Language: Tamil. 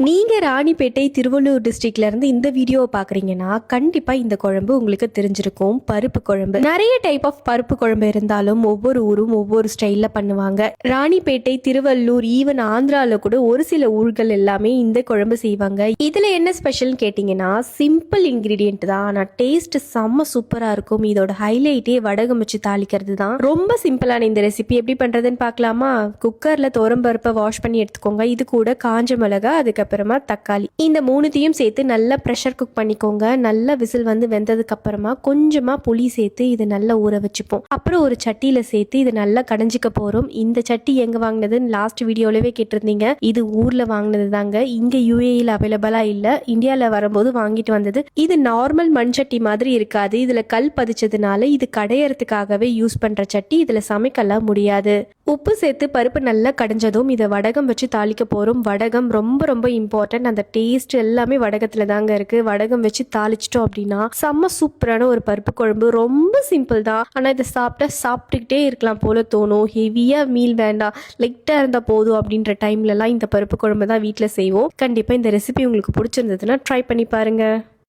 நீங்க ராணிப்பேட்டை திருவள்ளூர் டிஸ்ட்ரிக்ட்ல இருந்து இந்த வீடியோவை பாக்குறீங்கன்னா கண்டிப்பா இந்த குழம்பு உங்களுக்கு தெரிஞ்சிருக்கும். பருப்பு குழம்பு. நிறைய டைப் ஆஃப் பருப்பு குழம்பு இருந்தாலும் ஒவ்வொரு ஊரும் ஒவ்வொரு ஸ்டைல்ல பண்ணுவாங்க. ராணிப்பேட்டை, திருவள்ளூர், ஈவன் ஆந்திரால கூட ஒரு சில ஊர்கள் எல்லாமே இந்த குழம்பு செய்வாங்க. இதுல என்ன ஸ்பெஷல் கேட்டீங்கன்னா சிம்பிள் இன்கிரீடியன்ட் தான், ஆனா டேஸ்ட் செம்ம சூப்பரா இருக்கும். இதோட ஹைலைட்டே வடகம் வச்சு தாளிக்கிறது தான். ரொம்ப சிம்பிளான இந்த ரெசிபி எப்படி பண்றதுன்னு பார்க்கலாமா? குக்கர்ல பருப்பை வாஷ் பண்ணி எடுத்துக்கோங்க. இது கூட காஞ்ச மிளகா, அதுக்கப்புறமா தக்காளி, இந்த மூணுத்தையும் சேர்த்து நல்லா ப்ரெஷர் குக் பண்ணிக்கோங்க. நல்ல விசில் வந்து வெந்ததுக்கு அப்புறமா கொஞ்சமா புளி சேர்த்து இது நல்லா ஊற வச்சுப்போம். அப்புறம் ஒரு சட்டியில சேர்த்து இது நல்லா கடைஞ்சிக்க போறோம். இந்த சட்டி எங்க வாங்கினதுன்னு லாஸ்ட் வீடியோலவே கேட்டிருந்தீங்க. இது ஊர்ல வாங்கினது தாங்க. இங்க யூஏஇல அவைலபிளா இல்ல, இந்தியால வரும்போது வாங்கிட்டு வந்தது. இது நார்மல் மண் சட்டி மாதிரி இருக்காது. இதுல கல் பதிச்சதுனால இது கடையறதுக்காகவே யூஸ் பண்ற சட்டி. இதுல சமைக்கலாம் முடியாது. உப்பு சேர்த்து பருப்பு நல்லா கடைஞ்சதும் இதை வடகம் வச்சு தாளிக்க போறோம். வடகம் ரொம்ப ரொம்ப இம்பார்ட்டன்ட். அந்த டேஸ்ட் எல்லாமே வடகத்துல தாங்க இருக்கு. வடகம் வச்சு தாளிச்சிட்டோம் அப்படின்னா செம்ம சூப்பரான ஒரு பருப்பு குழம்பு. ரொம்ப சிம்பிள் தான், ஆனா இதை சாப்பிட்டுக்கிட்டே இருக்கலாம் போல தோணும். ஹெவியா மீல் வேண்டாம், லைட்டா இருந்தா போதும் அப்படின்ற டைம்ல எல்லாம் இந்த பருப்பு குழம்பு தான் வீட்டுல செய்வோம். கண்டிப்பா இந்த ரெசிபி உங்களுக்கு பிடிச்சிருந்ததுன்னா ட்ரை பண்ணி பாருங்க.